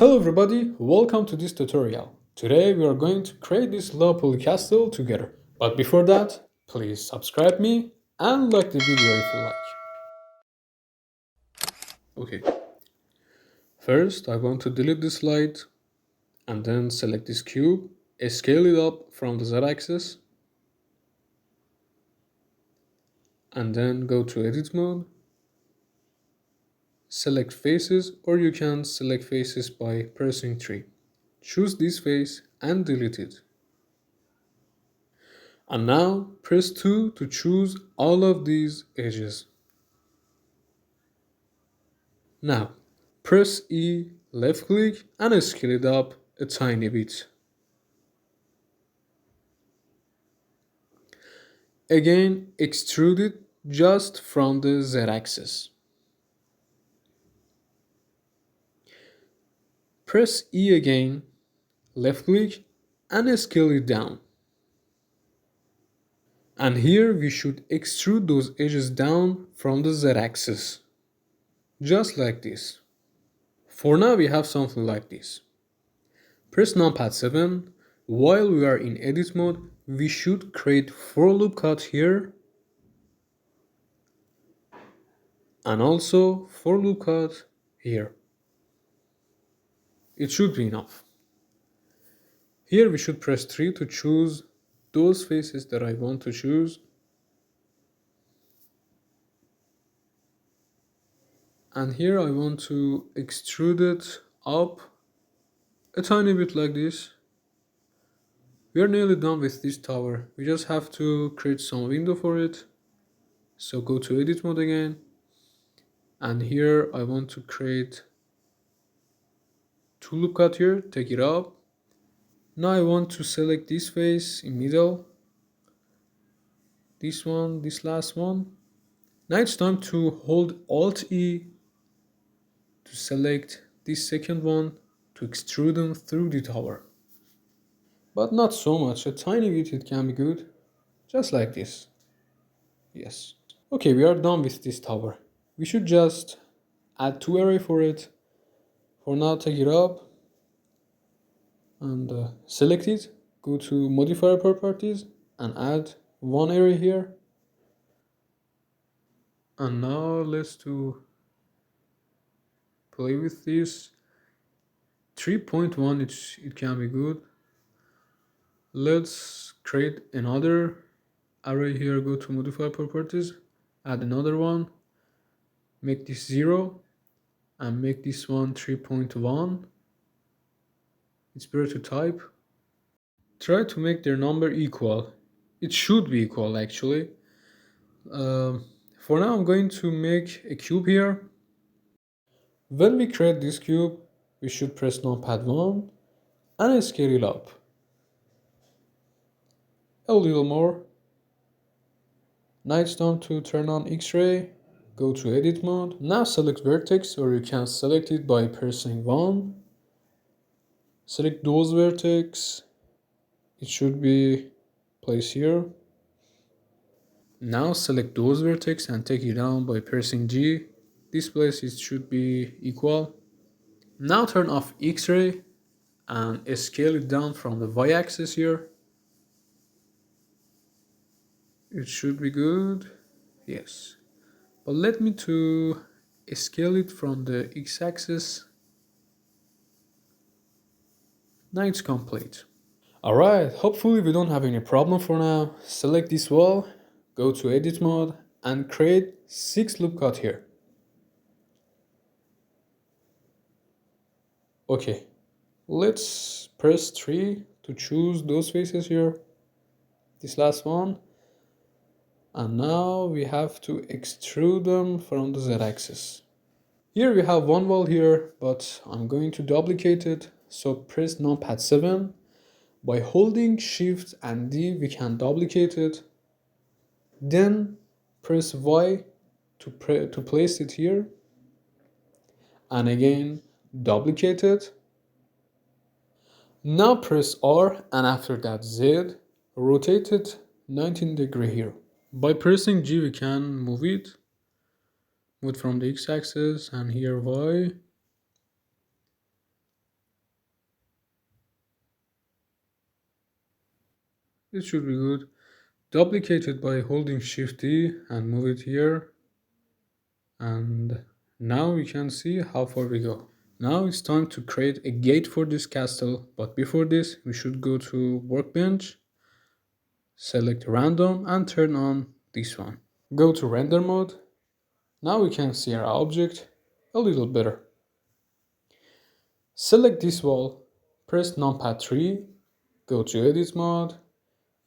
Hello everybody, welcome to this tutorial. Today we are going to create this Leopold castle together. But before that, please subscribe me and like the video if you like. Okay, first I want to delete this slide and then select this cube, scale it up from the z-axis and then go to edit mode, select faces, or you can select faces by pressing 3. Choose this face and delete it. And now press 2 to choose all of these edges. Now press E, left click and scale it up a tiny bit. Again extrude it just from the Z axis. Press E again, left click and scale it down. And here we should extrude those edges down from the Z axis. Just like this. For now we have something like this. Press numpad 7. While we are in edit mode, we should create for loop cut here and also for loop cut here. It should be enough. Here we should press 3 to choose those faces that I want to choose. And here I want to extrude it up a tiny bit like this. We are nearly done with this tower. We just have to create some window for it. So go to edit mode again. And here I want to create two loop cut here, take it up. Now I want to select this face in middle. This one, this last one. Now it's time to hold Alt E to select this second one to extrude them through the tower. But not so much, a tiny bit it can be good. Just like this. Yes. Okay, we are done with this tower. We should just add two array for it. For now, take it up and select it. Go to modifier properties and add one array here. And now let's play with this. 3.1 it can be good. Let's create another array here. Go to modifier properties, add another one, make this 0 and make this one 3.1. It's better to type. Try to make their number equal. It should be equal actually. For now I'm going to make a cube here. When we create this cube, we should press numpad 1 and scale it up a little more. Now it's time to turn on X-ray, go to edit mode. Now select vertex, or you can select it by pressing 1. Select those vertex, it should be placed here. Now select those vertex and take it down by pressing G. This place it should be equal. Now turn off X-ray and scale it down from the y-axis here. It should be good. Yes. But let me to scale it from the x-axis. Now it's complete. Alright, hopefully we don't have any problem for now. Select this wall, go to edit mode and create 6 loop cut here. Okay, let's press 3 to choose those faces here. This last one. And now we have to extrude them from the z-axis. Here we have one wall here, but I'm going to duplicate it. So press numpad 7. By holding Shift and D, we can duplicate it. Then press Y to place it here. And again, duplicate it. Now press R and after that Z, rotate it 19 degree here. By pressing G, we can move it from the x-axis and here Y. It should be good. Duplicate it by holding Shift D and move it here. And now we can see how far we go. Now it's time to create a gate for this castle, but before this we should go to Workbench, select random and turn on this one. Go to render mode. Now we can see our object a little better. Select this wall, press numpad 3, go to edit mode.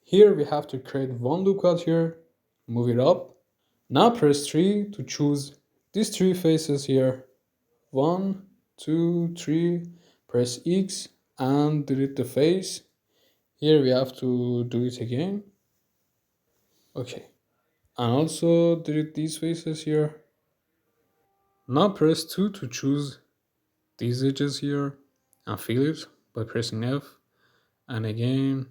Here we have to create one loop cut here, move it up. Now press 3 to choose these three faces here. 1, 2, 3, press X and delete the face. Here we have to do it again. Okay, and also delete these faces here. Now press 2 to choose these edges here and fill it by pressing F. And again,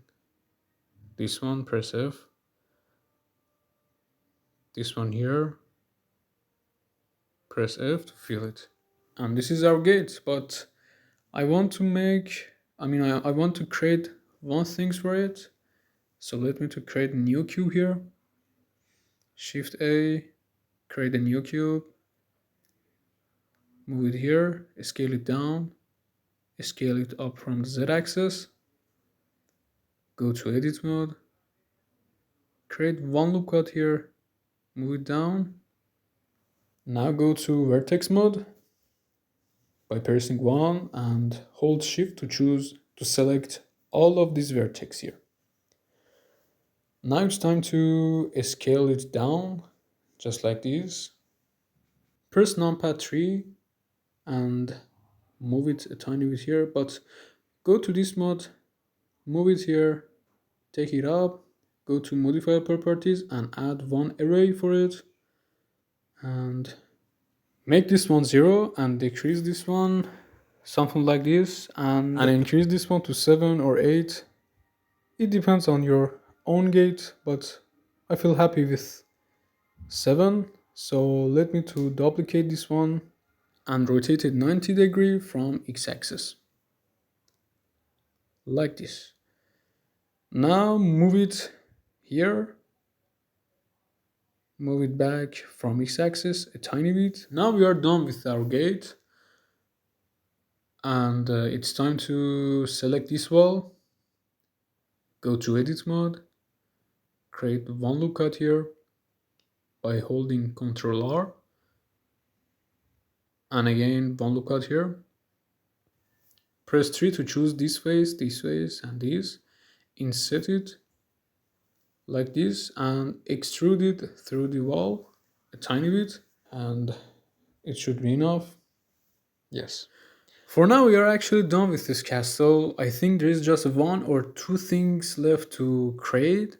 this one, press F. This one here, press F to fill it. And this is our gate, but I want to make, I want to create one things for it. So let me to create a new cube here. Shift A, create a new cube. Move it here, scale it down, scale it up from the Z axis. Go to edit mode. Create one loop cut here, move it down. Now go to vertex mode by pressing 1 and hold shift to choose to select all of these vertex here. Now it's time to scale it down just like this. Press numpad 3 and move it a tiny bit here, but go to this mode, move it here, take it up, go to modify properties and add one array for it, and make this one 0 and decrease this one something like this, and increase this one to 7 or 8. It depends on your own gate, but I feel happy with 7. So let me to duplicate this one and rotate it 90 degrees from x-axis like this. Now move it here, move it back from x-axis a tiny bit. Now we are done with our gate, and it's time to select this wall. Go to edit mode, create one loop cut here by holding Ctrl R, and again one loop cut here. Press 3 to choose this face, and this. Insert it like this and extrude it through the wall a tiny bit, and it should be enough. Yes. For now we are actually done with this castle. I think there is just one or two things left to create,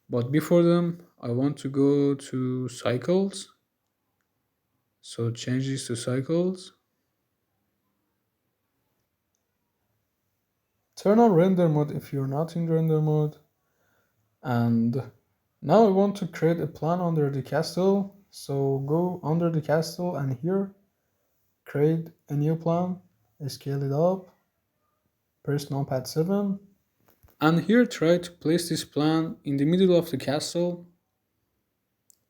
but before them I want to go to cycles. So change this to cycles. Turn on render mode if you're not in render mode. And now I want to create a plan under the castle. So go under the castle and here create a new plan, scale it up, press numpad 7, and here try to place this plan in the middle of the castle.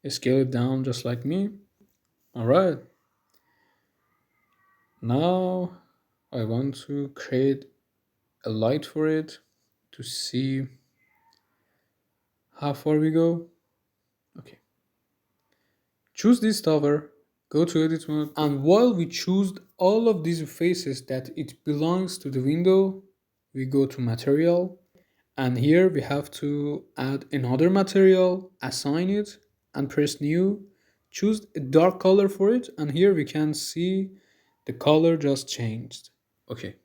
Scale it down just like me. Alright. Now I want to create a light for it to see how far we go. Okay. Choose this tower, go to edit mode, and while we choose all of these faces that it belongs to the window, we go to material, and here we have to add another material, assign it, and press new. Choose a dark color for it, and here we can see the color just changed. Okay.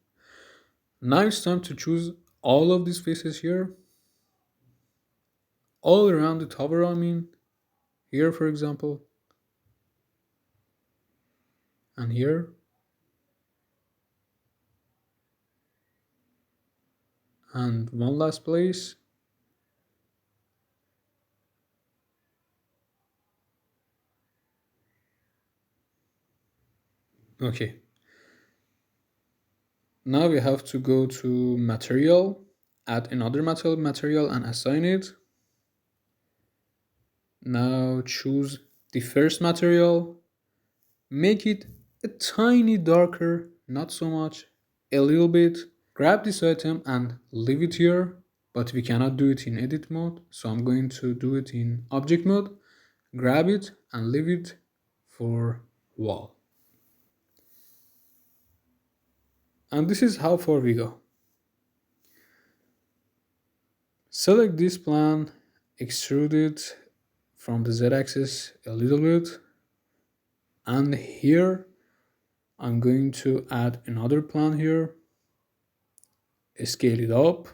Now it's time to choose all of these faces here. All around the tower, here for example. And here. And one last place. Okay. Now we have to go to material add another material and assign it. Now choose the first material, make it a tiny darker, not so much, a little bit. Grab this item and leave it here, but we cannot do it in edit mode, so I'm going to do it in object mode. Grab it and leave it for wall. And this is how far we go. Select this plan, extrude it from the z-axis a little bit, and here I'm going to add another plan here, scale it up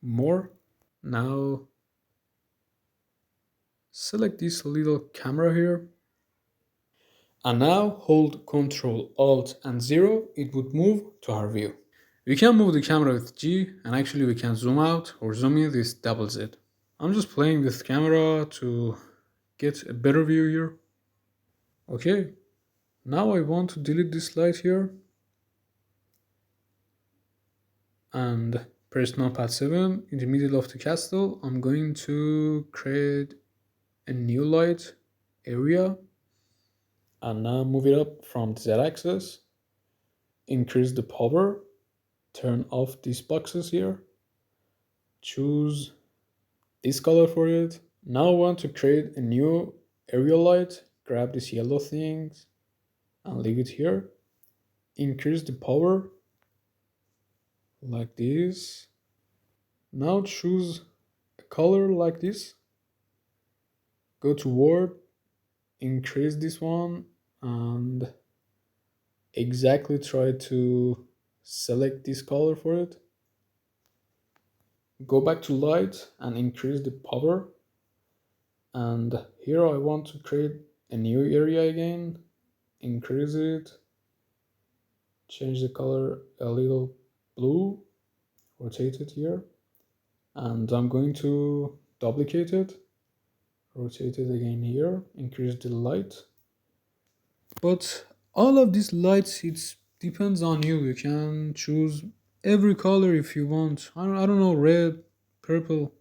more. Now select this little camera here, and now hold Ctrl Alt and 0, it would move to our view. We can move the camera with G, and actually we can zoom out or zoom in, this doubles it. I'm just playing with camera to get a better view here. Okay, now I want to delete this light here and press numpad 7 in the middle of the castle. I'm going to create a new light area and now move it up from the z-axis, increase the power, turn off these boxes here, choose this color for it. Now I want to create a new area light, grab these yellow things and leave it here, increase the power like this. Now choose a color like this, go to word, increase this one and exactly try to select this color for it. Go back to light and increase the power, and here I want to create a new area again, increase it, change the color a little blue, rotate it here, and I'm going to duplicate it, rotate it again here, increase the light. But all of these lights, it depends on you. You can choose every color if you want. I don't know, red, purple.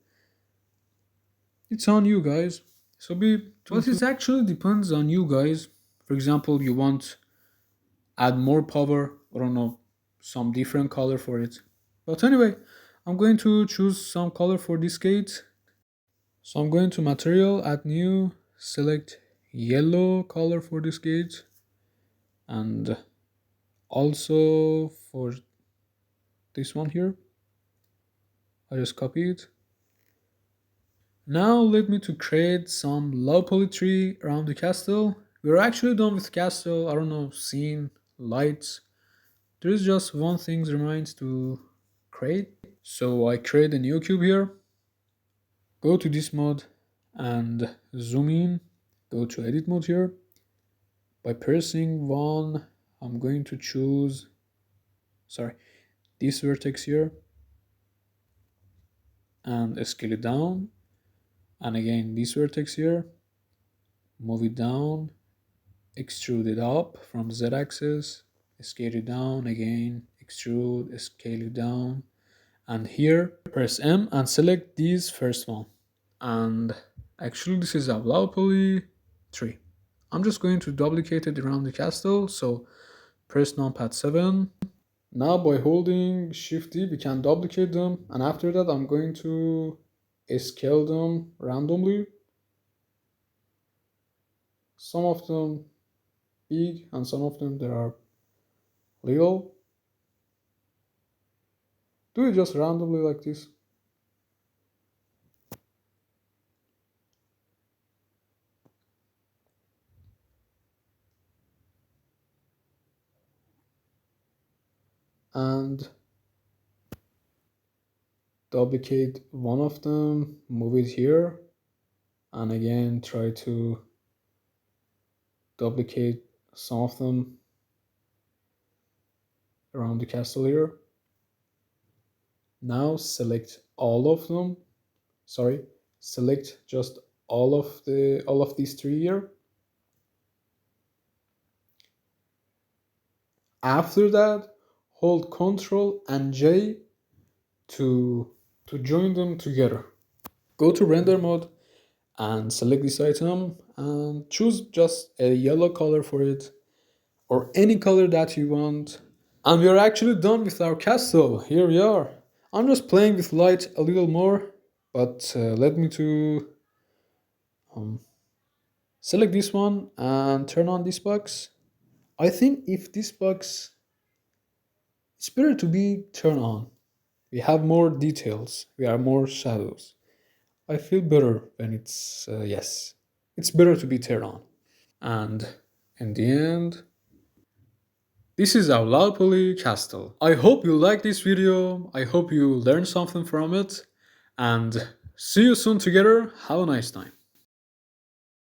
It's on you guys. So but it actually depends on you guys. For example, you want add more power, I don't know, some different color for it. But anyway, I'm going to choose some color for this gate. So I'm going to material, add new, select yellow color for this gate, and also for this one here. I just copy it. Now let me to create some low poly tree around the castle. We're actually done with castle, I don't know, scene, lights. There is just one thing remains to create. So I create a new cube here. Go to this mode and zoom in. Go to edit mode here. By pressing 1, I'm going to choose, this vertex here and scale it down. And again, this vertex here, move it down, extrude it up from the z-axis, scale it down again, extrude, scale it down, and here press M and select this first one. And actually this is a low poly tree. I'm just going to duplicate it around the castle, so press numpad 7. Now by holding Shift D we can duplicate them, and after that I'm going to scale them randomly. Some of them big and some of them they are little. Do it just randomly like this. And duplicate one of them, move it here, and again try to duplicate some of them around the castle here. Now select all of them, select just all of these three here. After that, hold Ctrl and J to join them together. Go to render mode and select this item and choose just a yellow color for it or any color that you want. And we are actually done with our castle. Here we are. I'm just playing with light a little more, but let me to um, select this one and turn on this box. I think if this box, it's better to be turned on. We have more details. We have more shadows. I feel better when it's yes. It's better to be turned on. And in the end, this is our Laupoli Castle. I hope you like this video. I hope you learned something from it. And see you soon together. Have a nice time.